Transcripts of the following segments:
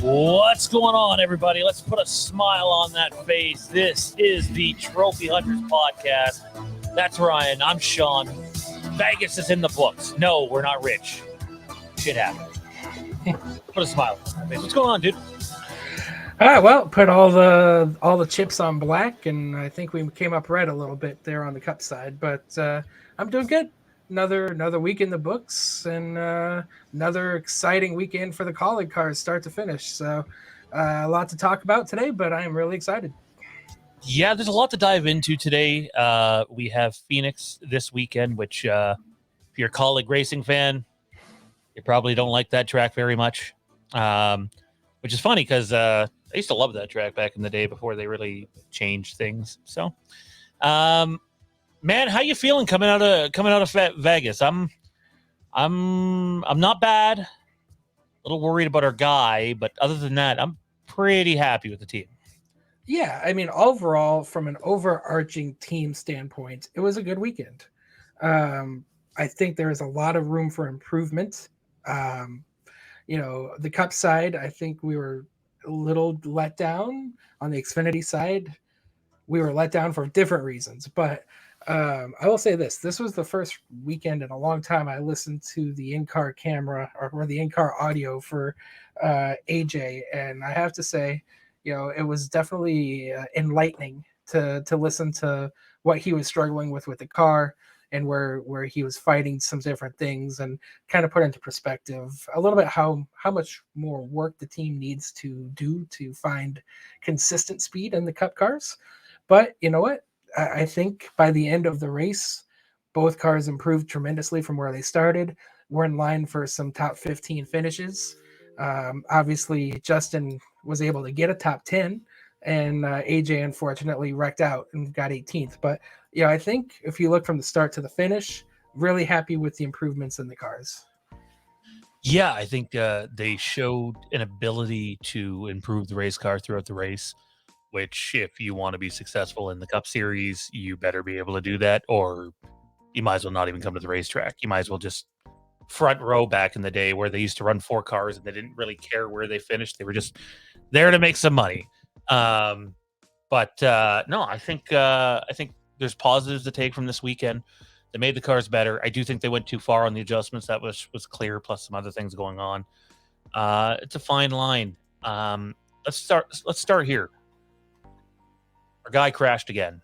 What's going on, everybody? Let's put a smile on that face. This is the Trophy Hunters podcast. That's Ryan. I'm Shawn. Vegas is in the books. No, we're not rich. Shit happened. Put a smile on that face. What's going on, dude? Well, put all the chips on black, and I think we came up red a little bit there on the cup side. But I'm doing good. Another week in the books, and another exciting weekend for the colleague cars, start to finish. So a lot to talk about today, but I am really excited. Yeah, there's a lot to dive into today. We have Phoenix this weekend, which if you're a colleague racing fan, you probably don't like that track very much. Which is funny because I used to love that track back in the day before they really changed things. So, man, how you feeling coming out of Vegas? I'm not bad. A little worried about our guy, but other than that, I'm pretty happy with the team. Yeah, I mean, overall, from an overarching team standpoint, it was a good weekend. I think there is a lot of room for improvement. The cup side, I think we were a little let down. On the Xfinity side, we were let down for different reasons. But I will say this was the first weekend in a long time I listened to the in-car camera or the in-car audio for AJ. And I have to say, it was definitely enlightening to listen to what he was struggling with the car, and where he was fighting some different things, and kind of put into perspective a little bit how much more work the team needs to do to find consistent speed in the cup cars. But you know what? I think by the end of the race, both cars improved tremendously from where they started. We're in line for some top 15 finishes. Obviously, Justin was able to get a top 10, and AJ unfortunately wrecked out and got 18th. But I think if you look from the start to the finish, really happy with the improvements in the cars. Yeah, I think they showed an ability to improve the race car throughout the race, which if you want to be successful in the Cup Series, you better be able to do that, or you might as well not even come to the racetrack. You might as well just front row back in the day where they used to run 4 cars and they didn't really care where they finished. They were just there to make some money. No, I think there's positives to take from this weekend. They made the cars better. I do think they went too far on the adjustments. That was clear, plus some other things going on. It's a fine line. Let's start here. Our guy crashed again.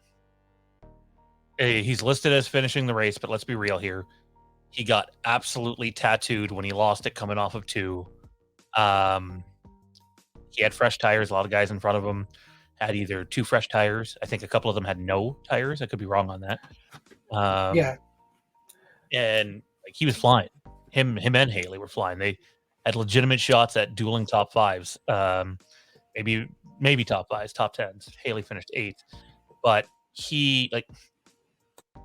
He's listed as finishing the race, but let's be real here. He got absolutely tattooed when he lost it coming off of 2. He had fresh tires. A lot of guys in front of him had either 2 fresh tires. I think a couple of them had no tires. I could be wrong on that. And he was flying. Him and Haley were flying. They had legitimate shots at dueling top 5s. Maybe top 5s, top 10s. Haley finished 8th. But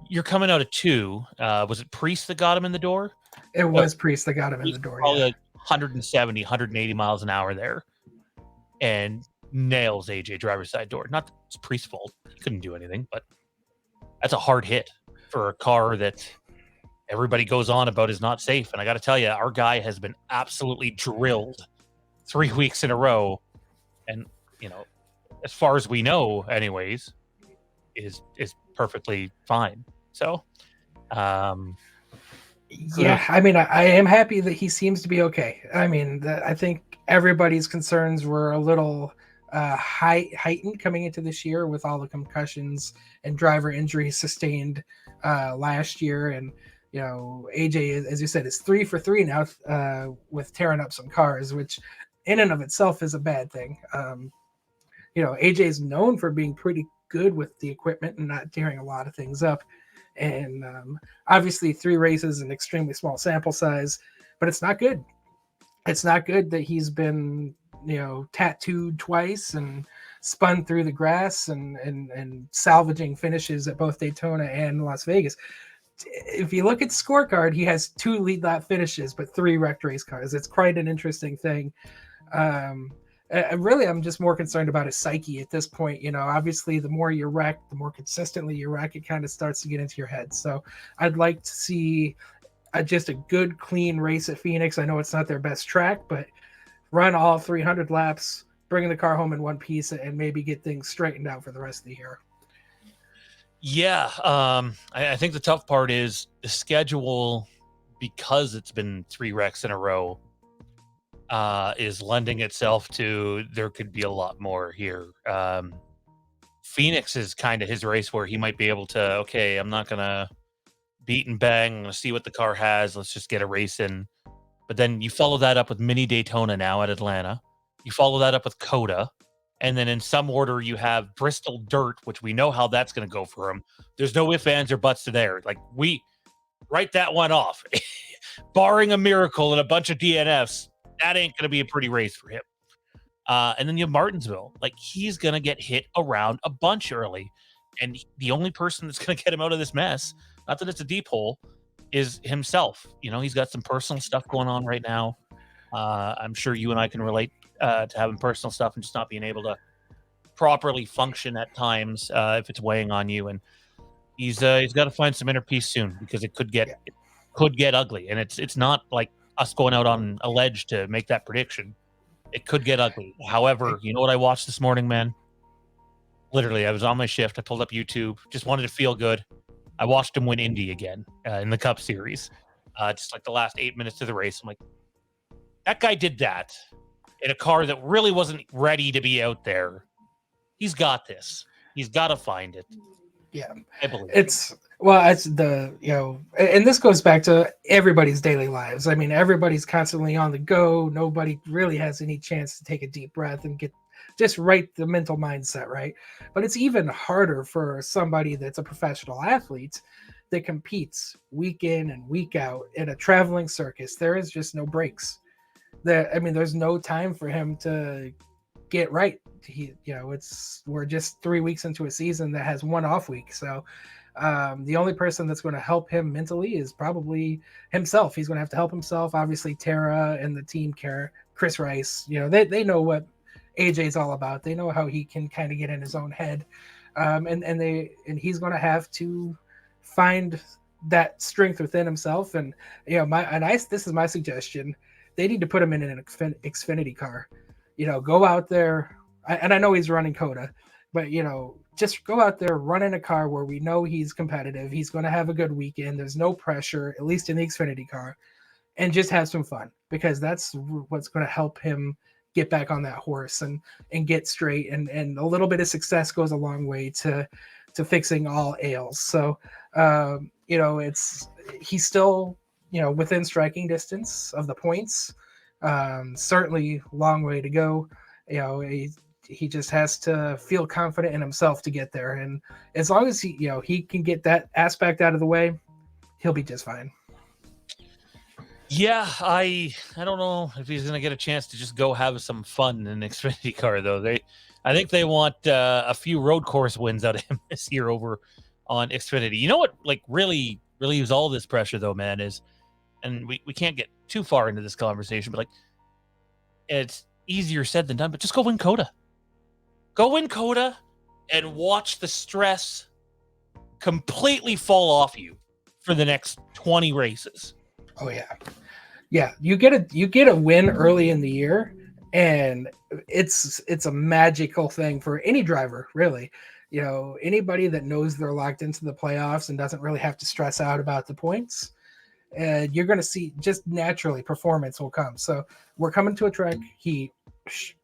you're coming out of 2. Was it Priest that got him in the door? It was Priest that got him in the door. Probably like 170, 180 miles an hour there. And nails AJ driver's side door. Not that it's Priest's fault. He couldn't do anything, but that's a hard hit for a car that everybody goes on about is not safe. And I got to tell you, our guy has been absolutely drilled 3 weeks in a row. And, as far as we know, anyways, is perfectly fine. So, I mean, I am happy that he seems to be okay. I mean, I think everybody's concerns were a little heightened coming into this year with all the concussions and driver injuries sustained last year. And, AJ, as you said, is 3 for 3 now with tearing up some cars, which in and of itself is a bad thing. AJ is known for being pretty good with the equipment and not tearing a lot of things up. And obviously 3 races, an extremely small sample size, but it's not good. It's not good that he's been, tattooed twice and spun through the grass and salvaging finishes at both Daytona and Las Vegas. If you look at the scorecard, he has 2 lead lap finishes, but 3 wrecked race cars. It's quite an interesting thing. Really, I'm just more concerned about his psyche at this point. Obviously, the more you wreck, the more consistently you wreck, it kind of starts to get into your head. So I'd like to see just a good, clean race at Phoenix. I know it's not their best track, but run all 300 laps, bring the car home in one piece, and maybe get things straightened out for the rest of the year. Yeah, I think the tough part is the schedule, because it's been 3 wrecks in a row, is lending itself to there could be a lot more here. Phoenix is kind of his race where he might be able to, okay, I'm not gonna beat and bang. I'm gonna see what the car has. Let's just get a race in. But then you follow that up with mini Daytona now at Atlanta. You follow that up with Coda. And then in some order, you have Bristol Dirt, which we know how that's going to go for him. There's no ifs, ands, or buts to there. Like, we write that one off. Barring a miracle and a bunch of DNFs, that ain't going to be a pretty race for him. And then you have Martinsville. Like, he's going to get hit around a bunch early. And the only person that's going to get him out of this mess, not that it's a deep hole, is himself. He's got some personal stuff going on right now. I'm sure you and I can relate to having personal stuff and just not being able to properly function at times if it's weighing on you. And he's got to find some inner peace soon, because it could get ugly. And it's not like us going out on a ledge to make that prediction. It could get ugly. However, you know what I watched this morning, man? Literally, I was on my shift. I pulled up YouTube, just wanted to feel good. I watched him win Indy again in the Cup Series. Just like the last 8 minutes of the race. I'm like, that guy did that in a car that really wasn't ready to be out there. He's got this. He's got to find it. Yeah. I believe it's and this goes back to everybody's daily lives. I mean, everybody's constantly on the go. Nobody really has any chance to take a deep breath and get just right the mental mindset right. But it's even harder for somebody that's a professional athlete that competes week in and week out in a traveling circus. There is just no breaks. There's no time for him to get right. We're just 3 weeks into a season that has one off week. So the only person that's going to help him mentally is probably himself. He's going to have to help himself. Obviously, Tara and the team care. Chris Rice, they know what AJ's all about. They know how he can kind of get in his own head, and he's going to have to find that strength within himself. And this is my suggestion. They need to put him in an Xfinity car. Go out there, and I know he's running Coda, but just go out there, run in a car where we know he's competitive. He's going to have a good weekend. There's no pressure, at least in the Xfinity car, and just have some fun, because that's what's going to help him get back on that horse and get straight. And a little bit of success goes a long way to fixing all ails. So, he's still, within striking distance of the points. Certainly long way to go. He just has to feel confident in himself to get there. And as long as he can get that aspect out of the way, he'll be just fine. Yeah, I don't know if he's going to get a chance to just go have some fun in an Xfinity car, though. I think they want a few road course wins out of him this year over on Xfinity. You know what, like, really relieves all this pressure, though, man, is, and we can't get too far into this conversation, but, like, it's easier said than done, but just go win Coda. Go win Coda and watch the stress completely fall off you for the next 20 races. Oh, yeah. Yeah, you get a win early in the year, and it's a magical thing for any driver, really. Anybody that knows they're locked into the playoffs and doesn't really have to stress out about the points, you're going to see just naturally performance will come. So we're coming to a track. He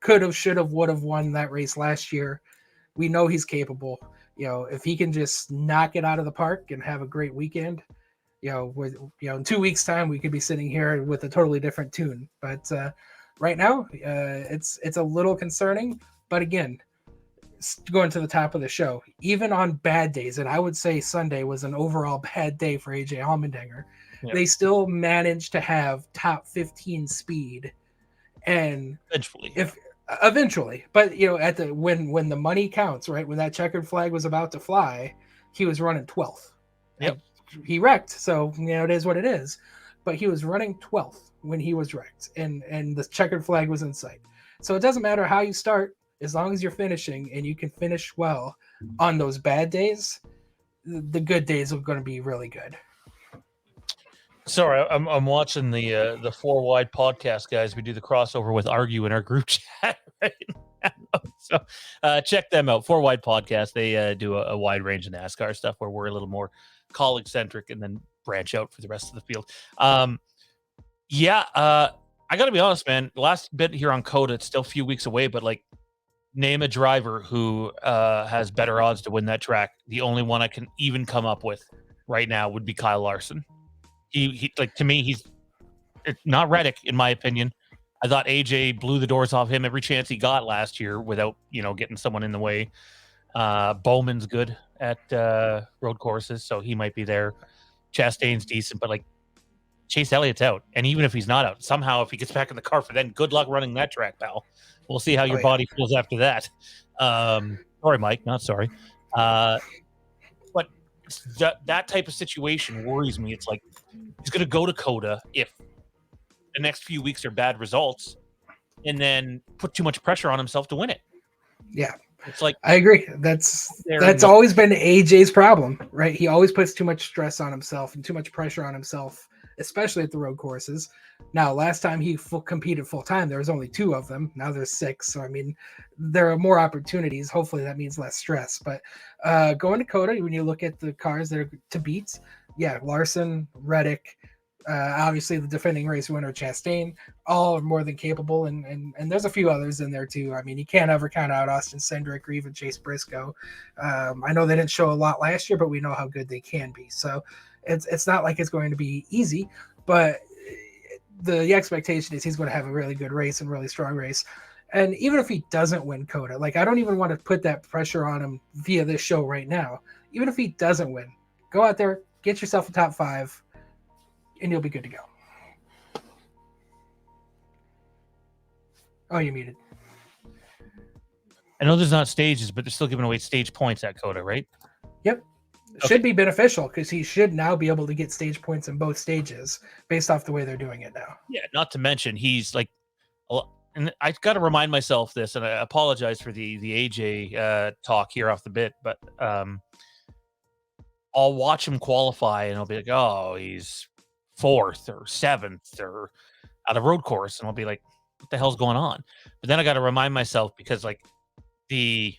could have, should have, would have won that race last year. We know he's capable. If he can just knock it out of the park and have a great weekend, in 2 weeks' time, we could be sitting here with a totally different tune. But right now, it's a little concerning. But again, going to the top of the show, even on bad days, and I would say Sunday was an overall bad day for AJ Allmendinger, they still managed to have top 15 speed. And eventually, but at the when the money counts, right, when that checkered flag was about to fly, he was running 12th. Yep. He wrecked, so it is what it is. But he was running 12th when he was wrecked, and the checkered flag was in sight. So it doesn't matter how you start, as long as you're finishing and you can finish well on those bad days, the good days are going to be really good. Sorry, I'm watching the Four Wide podcast, guys. We do the crossover with Argue in our group chat right now. So check them out. Four Wide podcast. They do a wide range of NASCAR stuff where we're a little more colleague centric and then branch out for the rest of the field. Yeah, I got to be honest, man. The last bit here on Coda, it's still a few weeks away, but like, name a driver who has better odds to win that track. The only one I can even come up with right now would be Kyle Larson. He like, to me, he's not Reddick, in my opinion. I thought AJ blew the doors off him every chance he got last year without, getting someone in the way. Bowman's good at road courses, so he might be there. Chastain's decent, but like, Chase Elliott's out. And even if he's not out, somehow if he gets back in the car for then, good luck running that track, pal. We'll see how your body feels after that. Sorry, Mike, not sorry. But that type of situation worries me. It's like, he's going to go to Coda if the next few weeks are bad results and then put too much pressure on himself to win it. Yeah. It's like, I agree. That's always been AJ's problem, right? He always puts too much stress on himself and too much pressure on himself, especially at the road courses. Now, last time he competed full time, there was only 2 of them. Now there's 6. So, I mean, there are more opportunities. Hopefully that means less stress. But going to Coda, when you look at the cars that are to beat, yeah, Larson, Reddick, obviously the defending race winner Chastain, all are more than capable, and there's a few others in there too. I mean, you can't ever count out Austin Cindric or even Chase Briscoe. I know they didn't show a lot last year, but we know how good they can be. So it's not like it's going to be easy, but the expectation is he's going to have a really good race and really strong race. And even if he doesn't win Coda, like, I don't even want to put that pressure on him via this show right now. Even if he doesn't win, go out there, get yourself a top 5, and you'll be good to go. Oh, you're muted. I know there's not stages, but they're still giving away stage points at Coda, right? Yep. Okay. Should be beneficial because he should now be able to get stage points in both stages based off the way they're doing it now. Yeah, not to mention he's like, and I've got to remind myself this, and I apologize for the AJ talk here off the bit, but I'll watch him qualify and I'll be like, oh, he's 4th or 7th or at a road course, and I'll be like, what the hell's going on? But then I got to remind myself, because like the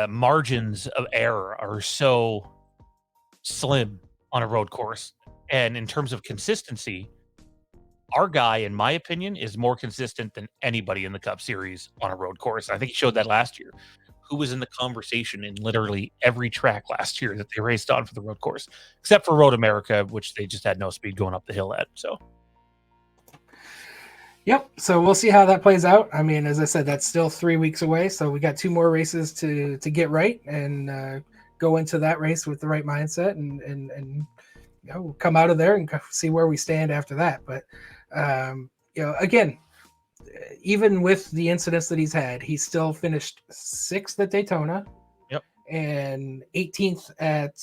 margins of error are so slim on a road course, and in terms of consistency, our guy, in my opinion, is more consistent than anybody in the Cup Series on a road course. I think he showed that last year. Who was in the conversation in literally every track last year that they raced on for the road course, except for Road America, which they just had no speed going up the hill at. So, yep. So we'll see how that plays out. I mean, as I said, that's still 3 weeks away. So we got 2 more races to get right and go into that race with the right mindset and we'll come out of there and see where we stand after that. But again, even with the incidents that he's had, he still finished 6th at Daytona, yep, and 18th at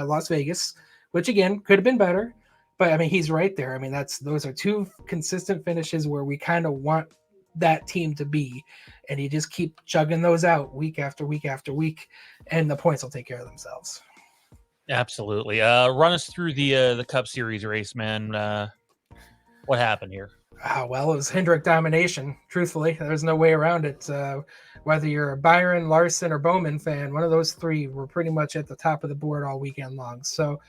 Las Vegas, which again could have been better, but I mean, he's right there. I mean, those are 2 consistent finishes where we kind of want that team to be, and you just keep chugging those out week after week after week, and the points will take care of themselves. Absolutely. Run us through the Cup Series race, man. What happened here? Well, it was Hendrick domination. Truthfully, there's no way around it. Whether you're a Byron, Larson, or Bowman fan, one of those 3 were pretty much at the top of the board all weekend long. So,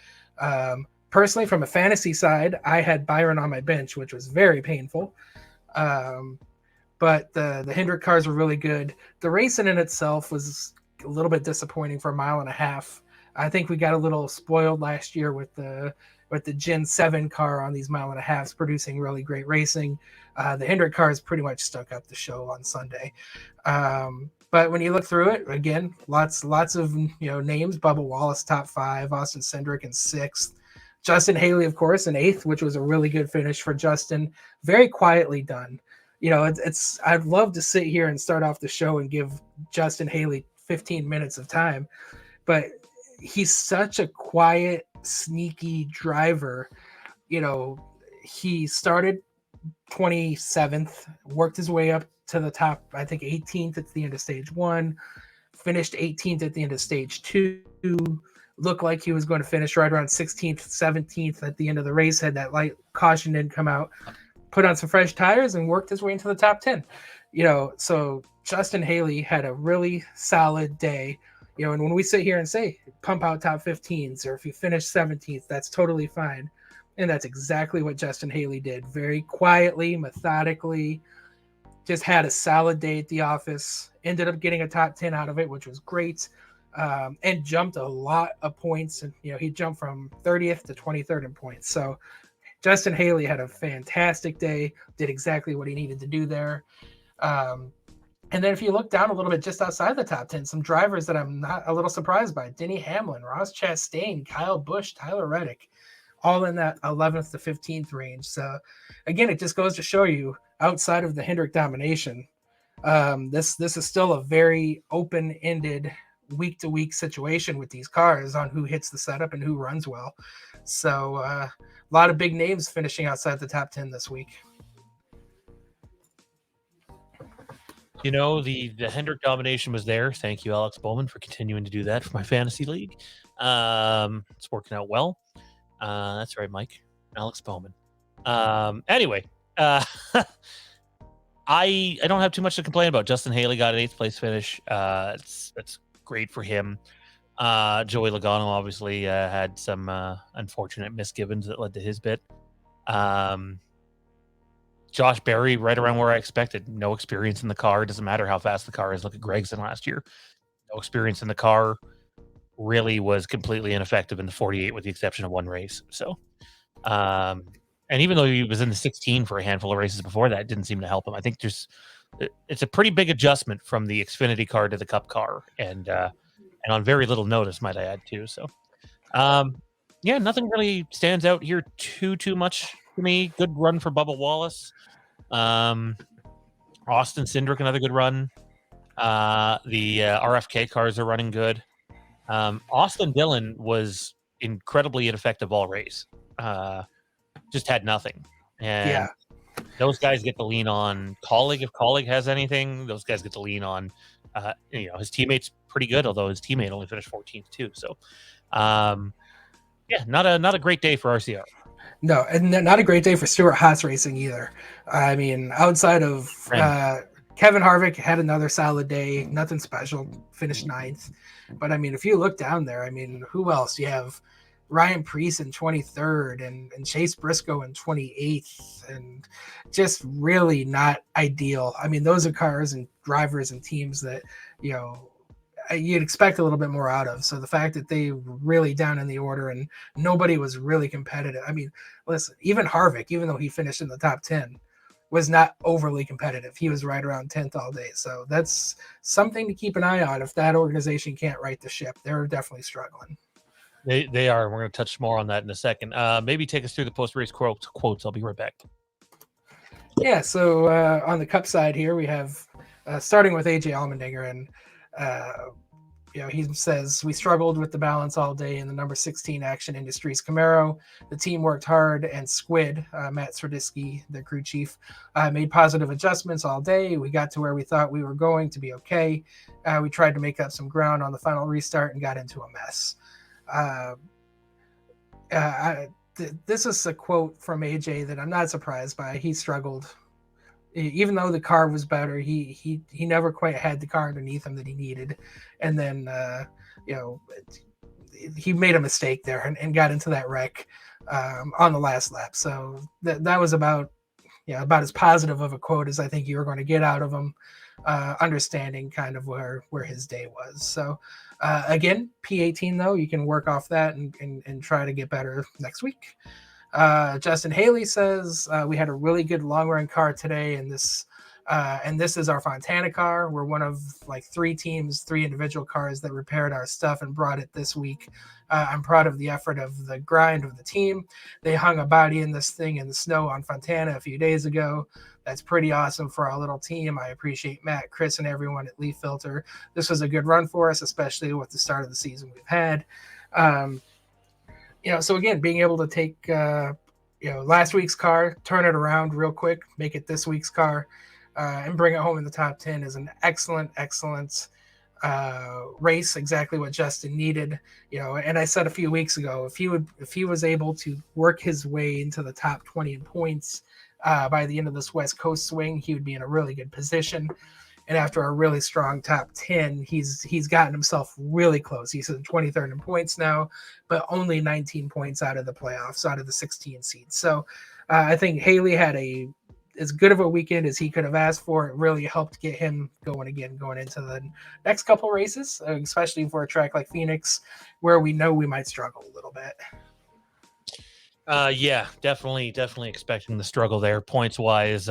personally, from a fantasy side, I had Byron on my bench, which was very painful. But the Hendrick cars were really good. The racing in itself was a little bit disappointing for a mile and a half. I think we got a little spoiled last year with the Gen 7 car on these mile and a halves producing really great racing. The Hendrick cars pretty much stuck up the show on Sunday. But when you look through it, again, lots of names. Bubba Wallace top 5, Austin Cindric in 6th, Justin Haley, of course, in 8th, which was a really good finish for Justin. Very quietly done. I'd love to sit here and start off the show and give Justin Haley 15 minutes of time, but he's such a quiet, sneaky driver. He started 27th, worked his way up to the top, I think 18th at the end of stage one, finished 18th at the end of stage two, looked like he was going to finish right around 16th, 17th at the end of the race, had that light caution didn't come out, put on some fresh tires and worked his way into the top 10. So Justin Haley had a really solid day. And when we sit here and say pump out top 15s, or if you finish 17th, that's totally fine. And that's exactly what Justin Haley did. Very quietly, methodically, just had a solid day at the office, ended up getting a top 10 out of it, which was great. And jumped a lot of points. And, he jumped from 30th to 23rd in points. So Justin Haley had a fantastic day, did exactly what he needed to do there. And then if you look down a little bit just outside the top 10, some drivers that I'm not a little surprised by: Denny Hamlin, Ross Chastain, Kyle Busch, Tyler Reddick, all in that 11th to 15th range. So again, it just goes to show you, outside of the Hendrick domination, this is still a very open-ended, week-to-week situation with these cars on who hits the setup and who runs well. So a lot of big names finishing outside the top 10 this week. The Hendrick domination was there. Thank you, Alex Bowman, for continuing to do that for my fantasy league. It's working out well. That's right, Mike. Alex Bowman. Anyway, I don't have too much to complain about. Justin Haley got an 8th place finish. That's great for him. Joey Logano obviously had some unfortunate misgivings that led to his bit. Josh Berry, right around where I expected. No experience in the car. It doesn't matter how fast the car is. Look at Gregson last year. No experience in the car. Really was completely ineffective in the 48 with the exception of one race. So, and even though he was in the 16 for a handful of races before that, it didn't seem to help him. I think it's a pretty big adjustment from the Xfinity car to the Cup car, and on very little notice, might I add, too. So, nothing really stands out here too much to me. Good run for Bubba Wallace. Austin Cindric, another good run. The RFK cars are running good. Austin Dillon was incredibly ineffective all race. Just had nothing. And those guys get to lean on Colleague. If Colleague has anything, those guys get to lean on his teammate's pretty good, although his teammate only finished 14th too. So not a great day for RCR. No, and not a great day for Stuart Haas Racing either. I mean, outside of Kevin Harvick had another solid day, nothing special, finished 9th. But I mean, if you look down there, I mean, who else? You have Ryan Preece in 23rd and Chase Briscoe in 28th, and just really not ideal. I mean, those are cars and drivers and teams that, you'd expect a little bit more out of. So the fact that they were really down in the order and nobody was really competitive. I mean, listen, even Harvick, even though he finished in the top 10, was not overly competitive. He was right around 10th all day. So that's something to keep an eye on if that organization can't right the ship. They're definitely struggling. They are. We're going to touch more on that in a second. Maybe take us through the post-race quotes. I'll be right back. Yeah, so on the Cup side here, we have starting with AJ Allmendinger, and he says, "We struggled with the balance all day in the number 16 Action Industries Camaro. The team worked hard, and Squid, Matt Swerdisky, the crew chief, made positive adjustments all day. We got to where we thought we were going to be okay. We tried to make up some ground on the final restart and got into a mess." This is a quote from AJ that I'm not surprised by. He struggled. Even though the car was better, he never quite had the car underneath him that he needed. And then, he made a mistake there and got into that wreck on the last lap. So that was about as positive of a quote as I think you were going to get out of him, understanding kind of where his day was. So again, P18 though, you can work off that and try to get better next week. Justin Haley says, "We had a really good long run car today, and this is our Fontana car. We're one of like 3 individual cars that repaired our stuff and brought it this week. I'm proud of the effort of the grind of the team. They hung a body in this thing in the snow on Fontana a few days ago. That's pretty awesome for our little team. I appreciate Matt, Chris, and everyone at Leaf Filter. This was a good run for us, especially with the start of the season we've had." So again, being able to take, last week's car, turn it around real quick, make it this week's car, and bring it home in the top 10 is an excellent race. Exactly what Justin needed. And I said a few weeks ago, if he was able to work his way into the top 20 in points by the end of this West Coast swing, he would be in a really good position. And after a really strong top 10, he's gotten himself really close. He's in 23rd in points now, but only 19 points out of the playoffs, out of the 16 seeds. So I think Haley had as good of a weekend as he could have asked for. It really helped get him going into the next couple races, especially for a track like Phoenix, where we know we might struggle a little bit. Yeah, definitely expecting the struggle there points wise.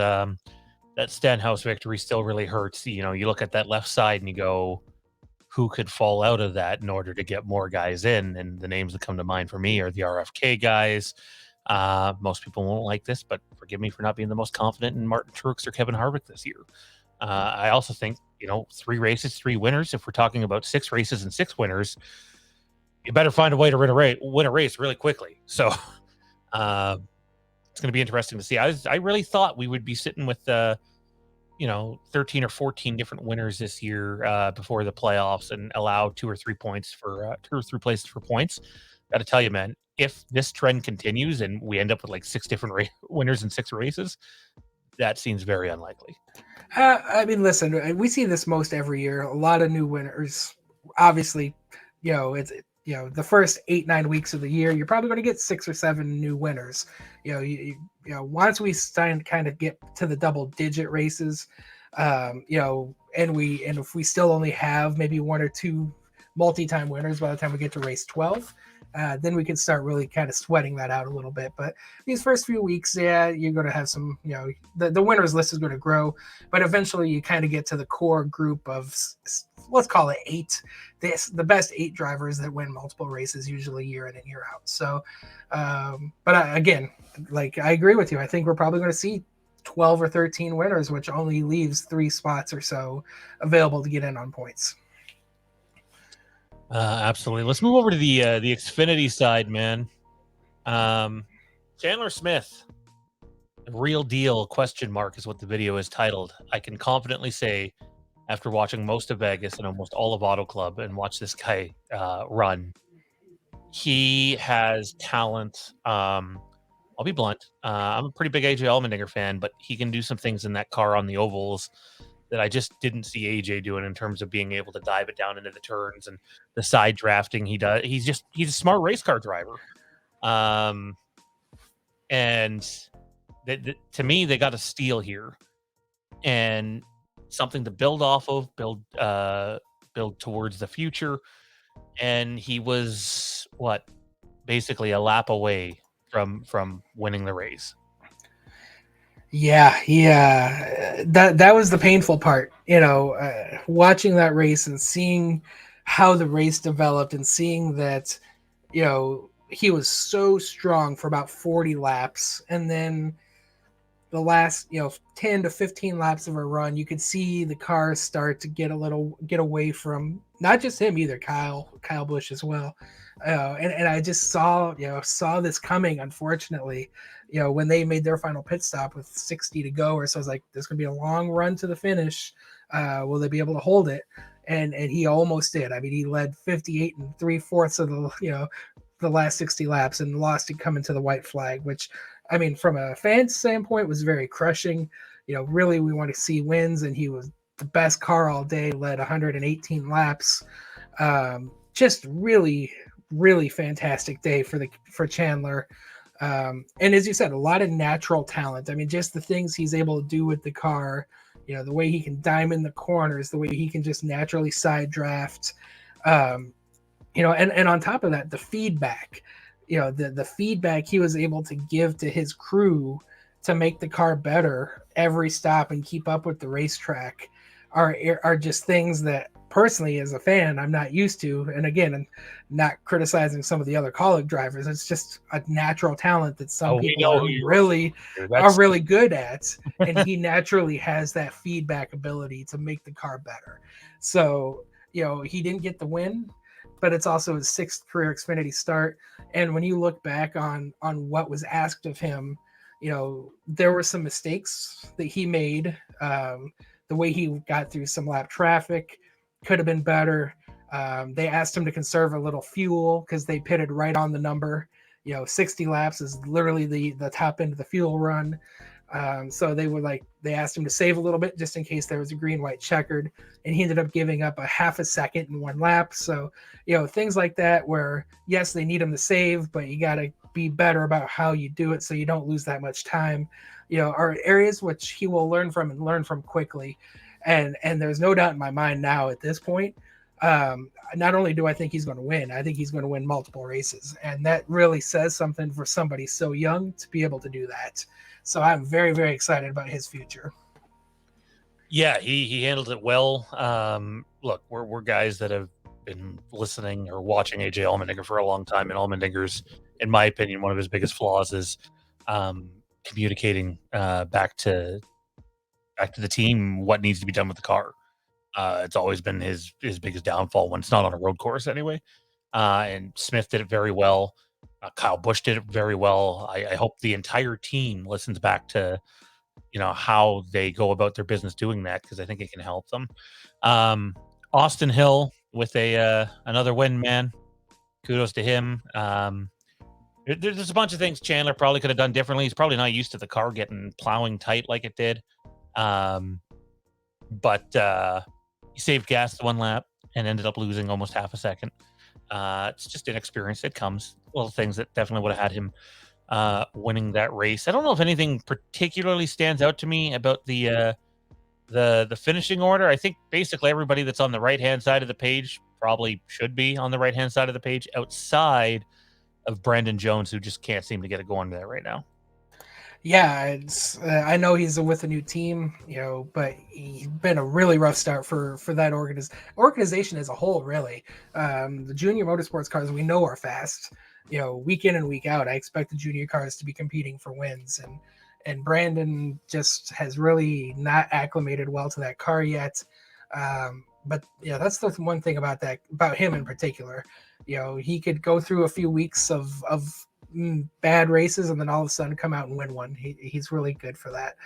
That Stenhouse victory still really hurts. You look at that left side and you go, who could fall out of that in order to get more guys in? And the names that come to mind for me are the RFK guys. Most people won't like this, but forgive me for not being the most confident in Martin Truex or Kevin Harvick this year. I also think, 3 races, 3 winners. If we're talking about 6 races and 6 winners, you better find a way to win a race really quickly. So it's going to be interesting to see. I really thought we would be sitting with 13 or 14 different winners this year before the playoffs and allow 2 or 3 points for 2 or 3 places for points. Got to tell you, man, if this trend continues and we end up with like 6 different winners in 6 races, that seems very unlikely. I mean, listen, we see this most every year. A lot of new winners. Obviously, it's the first 8-9 weeks of the year, you're probably going to get 6 or 7 new winners. Once we kind of get to the double-digit races, and if we still only have maybe 1 or 2 multi-time winners by the time we get to race 12, then we can start really kind of sweating that out a little bit. But these first few weeks, you're going to have some, the winners list is going to grow, but eventually you kind of get to the core group of, let's call it 8, the best 8 drivers that win multiple races, usually year in and year out. So, again, like I agree with you. I think we're probably going to see 12 or 13 winners, which only leaves 3 spots or so available to get in on points. Absolutely. Let's move over to the Xfinity side, man. Chandler Smith, real deal ? Is what the video is titled. I can confidently say, after watching most of Vegas and almost all of Auto Club and watch this guy run, he has talent. I'll be blunt. I'm a pretty big AJ Allmendinger fan, but he can do some things in that car on the ovals that I just didn't see AJ doing in terms of being able to dive it down into the turns and the side drafting he does. He's a smart race car driver. And to me, they got a steal here and something to build off of, build towards the future. And he was basically a lap away from winning the race. Yeah, that was the painful part, watching that race and seeing how the race developed and seeing that, he was so strong for about 40 laps. And then the last, 10 to 15 laps of a run, you could see the cars start to get away from not just him either, Kyle Busch as well. And I just saw this coming, unfortunately, when they made their final pit stop with 60 to go or so. I was like, there's going to be a long run to the finish. Will they be able to hold it? And he almost did. I mean, he led 58 and 3/4 of the last 60 laps and lost it coming to the white flag, which, I mean, from a fan standpoint was very crushing. Really we want to see wins, and he was the best car all day, led 118 laps. Just really, really fantastic day for Chandler. And as you said, a lot of natural talent. I mean, just the things he's able to do with the car, the way he can diamond the corners, the way he can just naturally side draft, and on top of that, the feedback, the feedback he was able to give to his crew to make the car better every stop and keep up with the racetrack are just things that personally as a fan I'm not used to. And again, I'm not criticizing some of the other college drivers. It's just a natural talent that some people are really good at. And he naturally has that feedback ability to make the car better. So, he didn't get the win, but it's also his sixth career Xfinity start. And when you look back on what was asked of him, there were some mistakes that he made. The way he got through some lap traffic could have been better. They asked him to conserve a little fuel because they pitted right on the number. 60 laps is literally the top end of the fuel run. So they asked him to save a little bit just in case there was a green, white, checkered, and he ended up giving up a half a second in one lap. So, things like that where, yes, they need him to save, but you got to be better about how you do it so you don't lose that much time, are areas which he will learn from and learn from quickly. And there's no doubt in my mind now at this point, not only do I think he's going to win, I think he's going to win multiple races. And that really says something for somebody so young to be able to do that. So I'm very, very excited about his future. Yeah, he handled it well. Look, we're guys that have been listening or watching AJ Allmendinger for a long time, and Allmendinger's, in my opinion, one of his biggest flaws is communicating back to the team what needs to be done with the car. It's always been his biggest downfall when it's not on a road course anyway. And Smith did it very well. Kyle Busch did it very well. I hope the entire team listens back to how they go about their business doing that, because I think it can help them. Austin Hill with another win, man. Kudos to him. There's a bunch of things Chandler probably could have done differently. He's probably not used to the car plowing tight like it did. But he saved gas one lap and ended up losing almost half a second. It's just inexperience. It comes. Little things that definitely would have had him winning that race. I don't know if anything particularly stands out to me about the finishing order. I think basically everybody that's on the right-hand side of the page probably should be on the right-hand side of the page, outside of Brandon Jones, who just can't seem to get it going there right now. Yeah, it's I know he's with a new team, but he's been a really rough start for that organization as a whole, really. The junior motorsports cars we know are fast. Week in and week out, I expect the junior cars to be competing for wins, and Brandon just has really not acclimated well to that car yet. But that's the one thing about him in particular. He could go through a few weeks of bad races and then all of a sudden come out and win one. He's really good for that.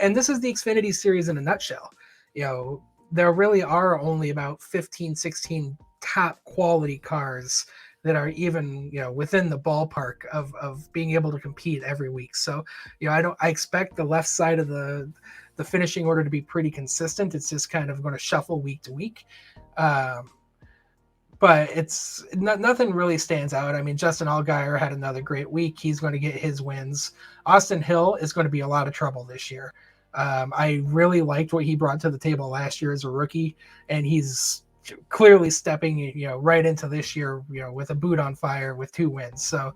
And this is the Xfinity series in a nutshell. There really are only about 15, 16 top quality cars that are even, within the ballpark of being able to compete every week. So, I expect the left side of the finishing order to be pretty consistent. It's just kind of going to shuffle week to week. But it's nothing really stands out. I mean, Justin Allgaier had another great week. He's going to get his wins. Austin Hill is going to be a lot of trouble this year. I really liked what he brought to the table last year as a rookie, and he's clearly stepping, right into this year, with a boot on fire with 2 wins. So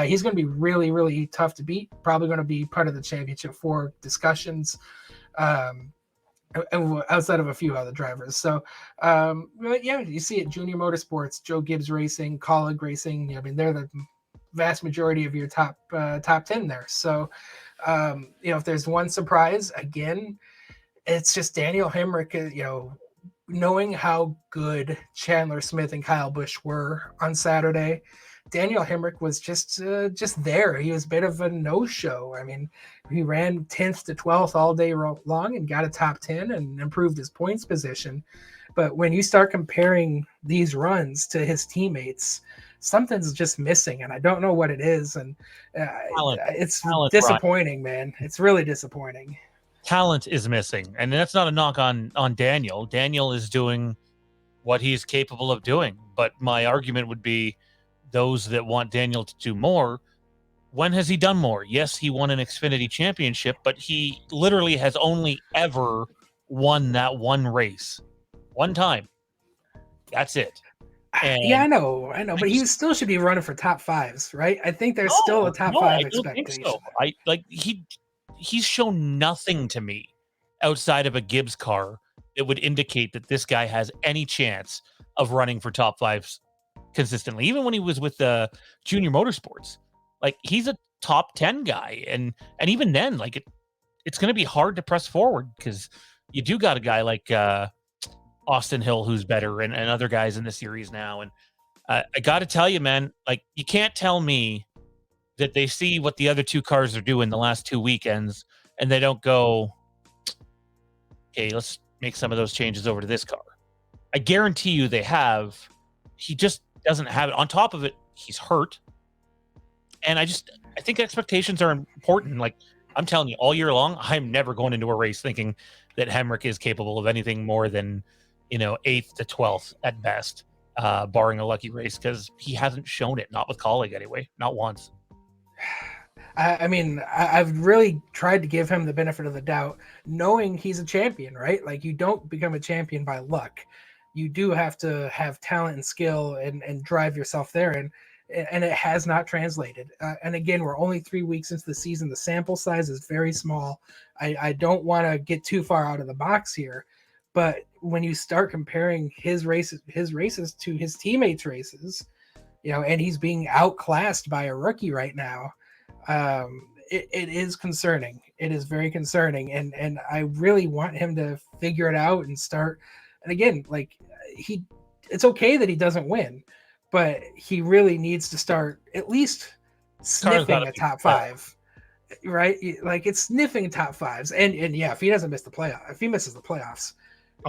he's going to be really, really tough to beat. Probably going to be part of the Championship 4 discussions. Outside of a few other drivers. So, yeah, you see it, Junior Motorsports, Joe Gibbs Racing, Colleague Racing. I mean, they're the vast majority of your top 10 there. So, if there's one surprise, again, it's just Daniel Hemrick, knowing how good Chandler Smith and Kyle Busch were on Saturday. Daniel Hemrick was just there. He was a bit of a no-show. I mean, he ran 10th to 12th all day long and got a top 10 and improved his points position. But when you start comparing these runs to his teammates, something's just missing, and I don't know what it is. And it's disappointing, man. It's really disappointing. Talent is missing, and that's not a knock on Daniel. Daniel is doing what he's capable of doing. But my argument would be, those that want Daniel to do more, when has he done more? Yes, he won an Xfinity championship, but he literally has only ever won that one race. One time. That's it. And yeah, I know, but he still should be running for top 5s, right? I think there's still a top 5 expectation. So. He's shown nothing to me outside of a Gibbs car that would indicate that this guy has any chance of running for top 5s consistently. Even when he was with the Junior Motorsports, he's a top 10 guy, and even then, it's going to be hard to press forward because you do got a guy like Austin Hill who's better, and other guys in the series now, and I got to tell you, man, like you can't tell me that they see what the other two cars are doing the last 2 weekends and they don't go, "Okay, let's make some of those changes over to this car." I guarantee you they have. He just doesn't have it. On top of it, he's hurt. And I think expectations are important. Like I'm telling you, all year long, I'm never going into a race thinking that Hemrick is capable of anything more than, eighth to 12th at best, barring a lucky race, because he hasn't shown it, not with Colleague anyway, not once. I mean, I've really tried to give him the benefit of the doubt, knowing he's a champion, right? Like, you don't become a champion by luck. You do have to have talent and skill and drive yourself there. And it has not translated. And again, we're only 3 weeks into the season. The sample size is very small. I don't want to get too far out of the box here, but when you start comparing his races to his teammates' races, and he's being outclassed by a rookie right now. It is concerning. It is very concerning, and I really want him to figure it out and start. And again, like it's okay that he doesn't win, but he really needs to start at least sniffing a top five, right? Like it's sniffing top fives, and yeah, if he misses the playoffs,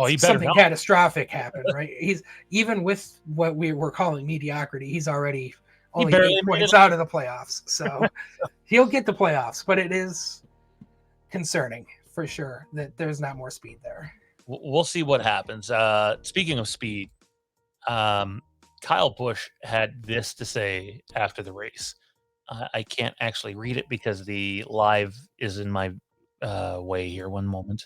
He better something not. catastrophic happened, right? He's even with what we were calling mediocrity, he's already only 8 points out of the playoffs. So he'll get the playoffs, but it is concerning for sure that there's not more speed there. We'll see what happens. Speaking of speed, Kyle Busch had this to say after the race. I can't actually read it because the live is in my way here. One moment.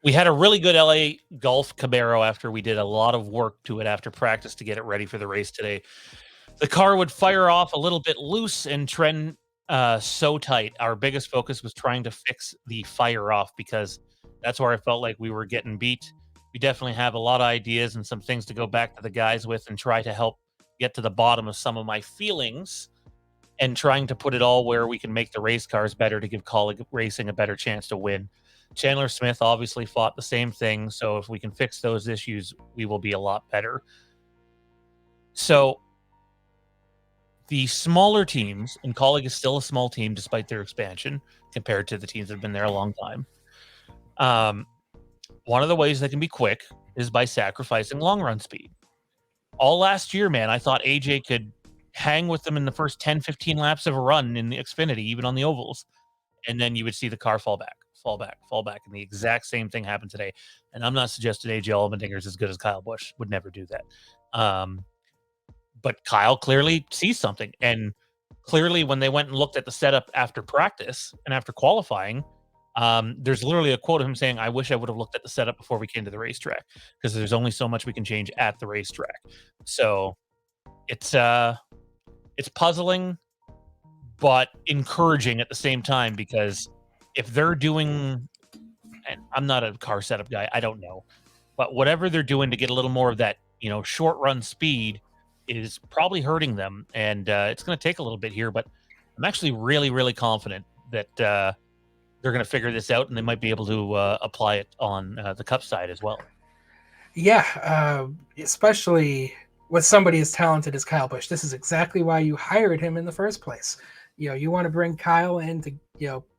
We had a really good LA Golf Camaro after we did a lot of work to it after practice to get it ready for the race today. The car would fire off a little bit loose and trend so tight. Our biggest focus was trying to fix the fire off because that's where I felt like we were getting beat. We definitely have a lot of ideas and some things to go back to the guys with and try to help get to the bottom of some of my feelings and trying to put it all where we can make the race cars better to give Colleague Racing a better chance to win. Chandler Smith obviously fought the same thing, so if we can fix those issues, we will be a lot better. So the smaller teams, and Colleague is still a small team despite their expansion compared to the teams that have been there a long time. One of the ways they can be quick is by sacrificing long run speed. All last year, man, I thought AJ could hang with them in the first 10, 15 laps of a run in the Xfinity, even on the ovals. And then you would see the car fall back. And the exact same thing happened today. And I'm not suggesting AJ Allmendinger is as good as Kyle Busch. Would never do that. But Kyle clearly sees something. And clearly when they went and looked at the setup after practice and after qualifying, there's literally a quote of him saying, "I wish I would have looked at the setup before we came to the racetrack because there's only so much we can change at the racetrack." So it's puzzling, but encouraging at the same time, because if they're doing, and I'm not a car setup guy, I don't know, but whatever they're doing to get a little more of that, short run speed is probably hurting them. And it's going to take a little bit here, but I'm actually really, really confident that they're going to figure this out and they might be able to apply it on the Cup side as well. Yeah, especially with somebody as talented as Kyle Busch. This is exactly why you hired him in the first place. You want to bring Kyle in to,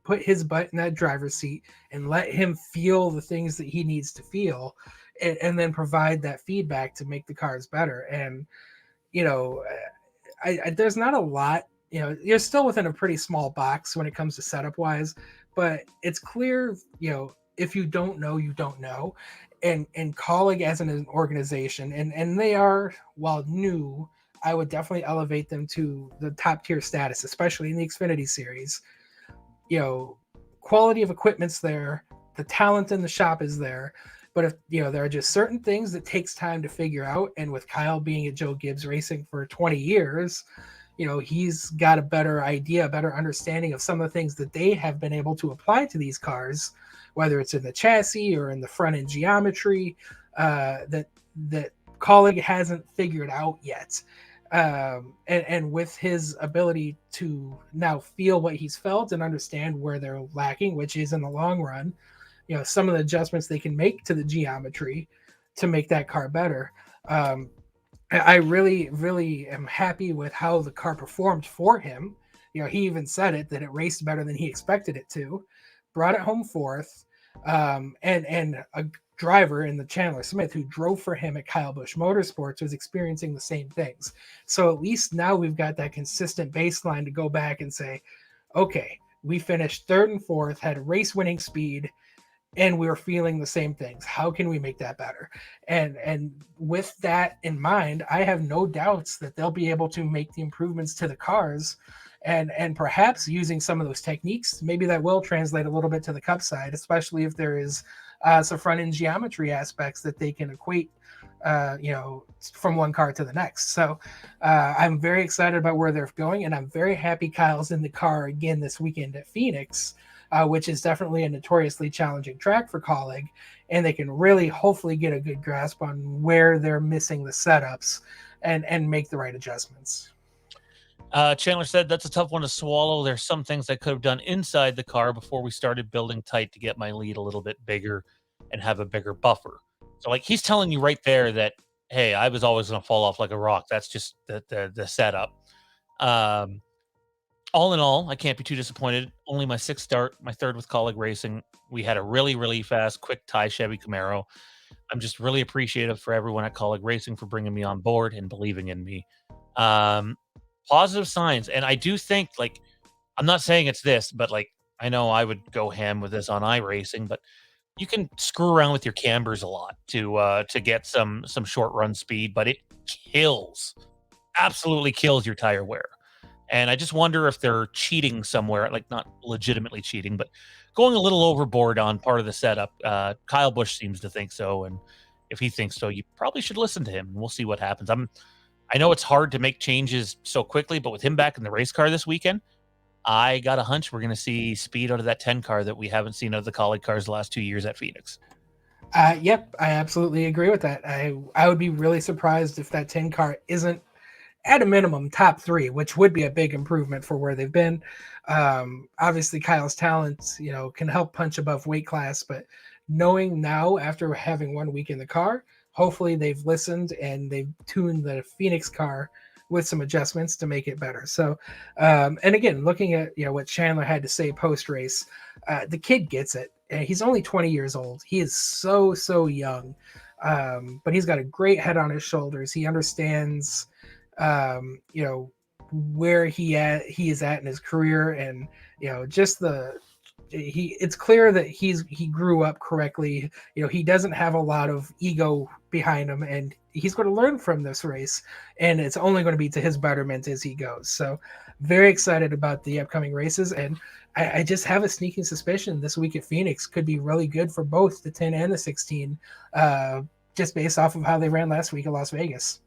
put his butt in that driver's seat and let him feel the things that he needs to feel, and then provide that feedback to make the cars better. And, there's not a lot, you're still within a pretty small box when it comes to setup wise, but it's clear, if you don't know, you don't know. And Colleague as an organization, and they are, while new, I would definitely elevate them to the top tier status, especially in the Xfinity series. Quality of equipment's there, the talent in the shop is there, but if there are just certain things that takes time to figure out. And with Kyle being at Joe Gibbs Racing for 20 years, he's got a better idea, a better understanding of some of the things that they have been able to apply to these cars, whether it's in the chassis or in the front end geometry, that Colleague hasn't figured out yet. And with his ability to now feel what he's felt and understand where they're lacking, which is in the long run, some of the adjustments they can make to the geometry to make that car better. Um, I really, really am happy with how the car performed for him. He even said it that it raced better than he expected it to, brought it home fourth, and a driver in the Chandler Smith who drove for him at Kyle Busch Motorsports was experiencing the same things. So at least now we've got that consistent baseline to go back and say, okay, we finished third and fourth, had race winning speed, and we were feeling the same things. How can we make that better? And with that in mind, I have no doubts that they'll be able to make the improvements to the cars, and perhaps using some of those techniques, maybe that will translate a little bit to the cup side, especially if there is some front end geometry aspects that they can equate, from one car to the next. So I'm very excited about where they're going, and I'm very happy Kyle's in the car again this weekend at Phoenix, which is definitely a notoriously challenging track for Colleague, and they can really hopefully get a good grasp on where they're missing the setups and make the right adjustments. Chandler said that's a tough one to swallow. There's some things I could have done inside the car before we started building tight to get my lead a little bit bigger and have a bigger buffer. So, like, he's telling you right there that, hey, I was always going to fall off like a rock. That's just the setup. Um, all in all, I can't be too disappointed. Only my sixth start, my third with Colleague Racing. We had a really, really fast, quick tie Chevy Camaro. I'm just really appreciative for everyone at Colleague Racing for bringing me on board and believing in me. Um, Positive signs, and I do think, like, I'm not saying it's this, but, like, I know I would go ham with this on iRacing, but you can screw around with your cambers a lot to get some short run speed, but it kills, absolutely kills your tire wear. And I just wonder if they're cheating somewhere, like, not legitimately cheating, but going a little overboard on part of the setup. Kyle Busch seems to think so, and if he thinks so, you probably should listen to him, and we'll see what happens. I know it's hard to make changes so quickly, but with him back in the race car this weekend, I got a hunch we're going to see speed out of that 10 car that we haven't seen out of the Colleague cars the last 2 years at Phoenix. Yep, I absolutely agree with that. I would be really surprised if that 10 car isn't at a minimum top three, which would be a big improvement for where they've been. Obviously, Kyle's talent, can help punch above weight class, but knowing now after having 1 week in the car, hopefully they've listened and they've tuned the Phoenix car with some adjustments to make it better. So, and again, looking at what Chandler had to say post race, the kid gets it. And he's only 20 years old. He is so young, but he's got a great head on his shoulders. He understands um, you know, where he is at in his career, and just it's clear that he grew up correctly. He doesn't have a lot of ego behind him, and he's going to learn from this race, and it's only going to be to his betterment as he goes. So very excited about the upcoming races, and I just have a sneaking suspicion this week at Phoenix could be really good for both the 10 and the 16, just based off of how they ran last week at Las Vegas.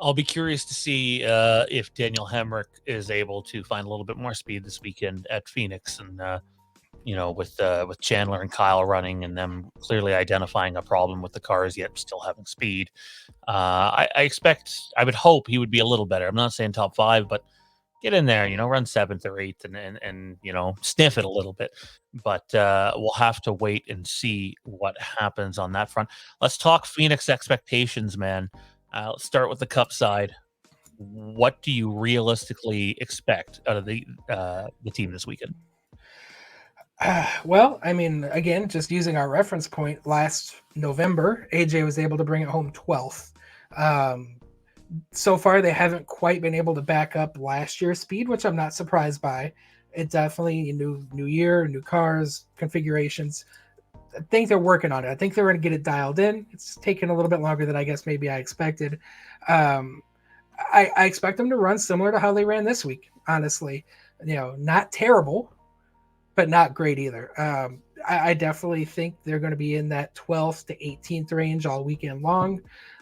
I'll be curious to see if Daniel Hemrick is able to find a little bit more speed this weekend at Phoenix, and with Chandler and Kyle running and them clearly identifying a problem with the cars yet still having speed. I would hope he would be a little better. I'm not saying top five, but get in there, run seventh or eighth and sniff it a little bit. But we'll have to wait and see what happens on that front. Let's talk Phoenix expectations, man. Let's start with the Cup side. What do you realistically expect out of the team this weekend? Well, I mean, again, just using our reference point, last November, AJ was able to bring it home 12th. Um, so far, they haven't quite been able to back up last year's speed, which I'm not surprised by. It definitely new year, new cars, configurations. I think they're working on it. I think they're going to get it dialed in. It's taken a little bit longer than I guess maybe I expected. Um, I expect them to run similar to how they ran this week. Honestly, not terrible, but not great either. I definitely think they're going to be in that 12th to 18th range all weekend long,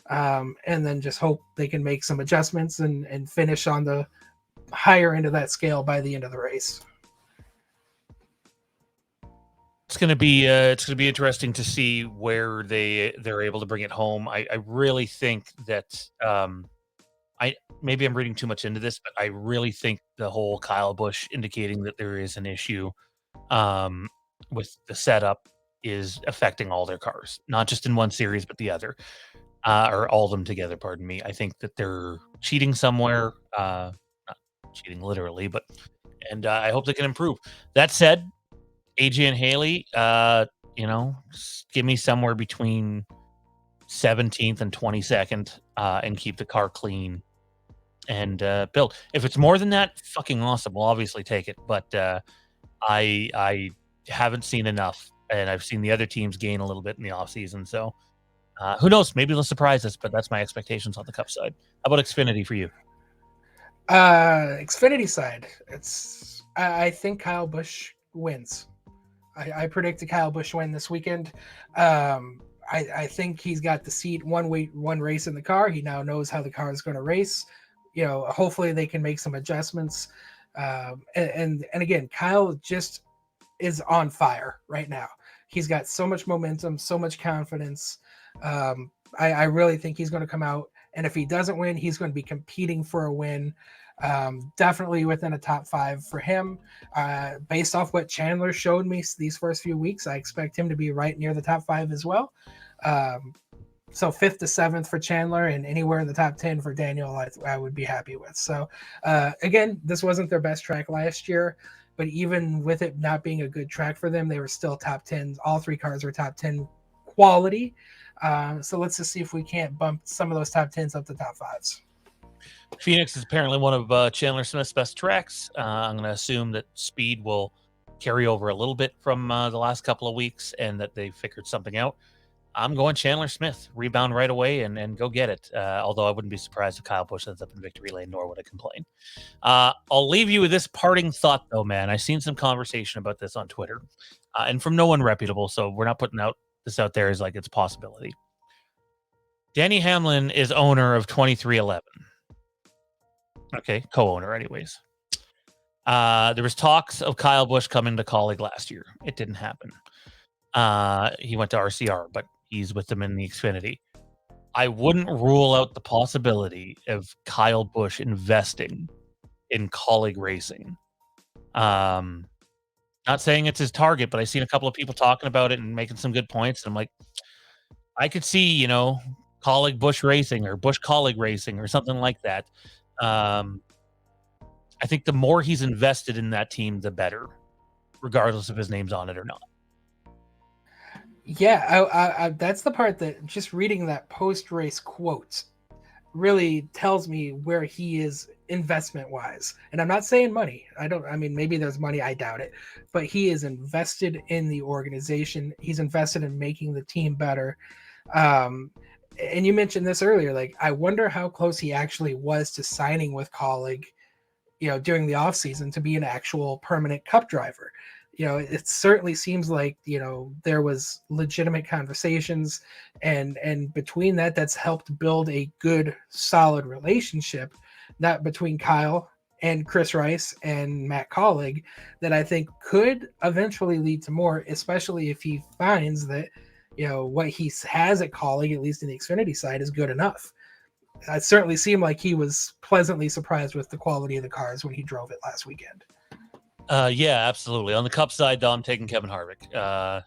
and then just hope they can make some adjustments and finish on the higher end of that scale by the end of the race. It's gonna be interesting to see where they're able to bring it home. I really think that maybe I'm reading too much into this, but I really think the whole Kyle Busch indicating that there is an issue um, with the setup is affecting all their cars, not just in one series, but the other, or all of them together. Pardon me. I think that they're cheating somewhere, not cheating literally, but and I hope they can improve. That said, AJ and Haley, give me somewhere between 17th and 22nd, and keep the car clean and build. If it's more than that, fucking awesome. We'll obviously take it, but I haven't seen enough, and I've seen the other teams gain a little bit in the off season. So who knows? Maybe they'll surprise us, but that's my expectations on the Cup side. How about Xfinity for you? Xfinity side, I think Kyle Busch wins. I predict a Kyle Busch win this weekend. I think he's got the seat one race in the car. He now knows how the car is going to race. Hopefully they can make some adjustments. And again, Kyle just is on fire right now. He's got so much momentum, so much confidence. I really think he's going to come out. And if he doesn't win, he's going to be competing for a win. Definitely within a top 5 for him. Based off what Chandler showed me these first few weeks, I expect him to be right near the top 5 as well. So 5th to 7th for Chandler, and anywhere in the top 10 for Daniel, I would be happy with. So again, this wasn't their best track last year, but even with it not being a good track for them, they were still top 10. All 3 cars were top 10 quality. So let's just see if we can't bump some of those top 10s up to top 5s. Phoenix is apparently one of Chandler Smith's best tracks. I'm going to assume that speed will carry over a little bit from the last couple of weeks and that they figured something out. I'm going Chandler Smith, rebound right away and go get it. Although I wouldn't be surprised if Kyle Busch ends up in victory lane, nor would I complain. I'll leave you with this parting thought, though, man. I've seen some conversation about this on Twitter, and from no one reputable, so we're not putting this out there as like it's a possibility. Danny Hamlin is owner of 2311. Okay, co-owner, anyways. There was talks of Kyle Busch coming to Colleague last year. It didn't happen. He went to RCR, but he's with them in the Xfinity. I wouldn't rule out the possibility of Kyle Busch investing in Colleague racing. Not saying it's his target, but I've seen a couple of people talking about it and making some good points. And I'm like, I could see, Colleague Busch racing or Busch Colleague racing or something like that. I think the more he's invested in that team, the better, regardless if his name's on it or not. Yeah, I that's the part that just reading that post-race quote really tells me where he is investment-wise. And I'm not saying money. Maybe there's money, I doubt it. But he is invested in the organization. He's invested in making the team better. And you mentioned this earlier, like I wonder how close he actually was to signing with Colleague, during the off season to be an actual permanent Cup driver. It certainly seems like, there was legitimate conversations and between that's helped build a good, solid relationship that between Kyle and Chris Rice and Matt Colleague that I think could eventually lead to more, especially if he finds that, what he has at Colleague, at least in the Xfinity side, is good enough. It certainly seemed like he was pleasantly surprised with the quality of the cars when he drove it last weekend. Yeah, absolutely. On the Cup side, though, I'm taking Kevin Harvick.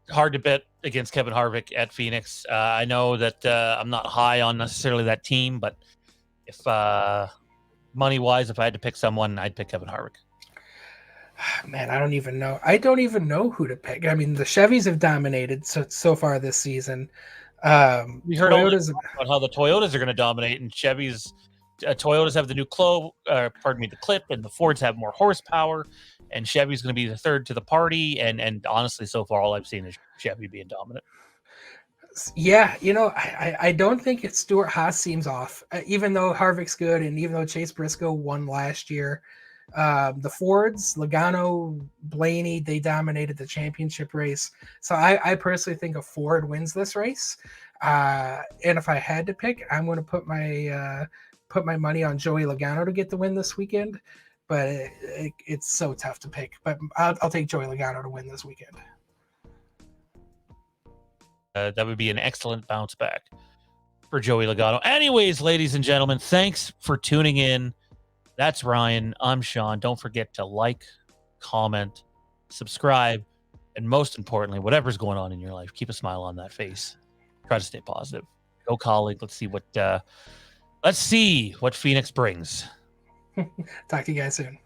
Hard to bet against Kevin Harvick at Phoenix. I know that I'm not high on necessarily that team, but if money-wise, if I had to pick someone, I'd pick Kevin Harvick. Man, I don't even know. I don't even know who to pick. I mean, the Chevys have dominated so far this season. We heard about how the Toyotas are going to dominate, and Toyotas have the new the Clip, and the Fords have more horsepower, and Chevy's going to be the third to the party. And honestly, so far, all I've seen is Chevy being dominant. Yeah, I don't think Stuart Haas seems off, even though Harvick's good, and even though Chase Briscoe won last year. The Fords, Logano, Blaney, they dominated the championship race. So I personally think a Ford wins this race. And if I had to pick, I'm going to put my money on Joey Logano to get the win this weekend. But it's so tough to pick. But I'll take Joey Logano to win this weekend. That would be an excellent bounce back. for Joey Logano. Anyways, ladies and gentlemen, thanks for tuning in. That's Ryan. I'm Shawn. Don't forget to like, comment, subscribe, and most importantly, whatever's going on in your life, keep a smile on that face. Try to stay positive. Go colleague. Let's see what Phoenix brings. Talk to you guys soon.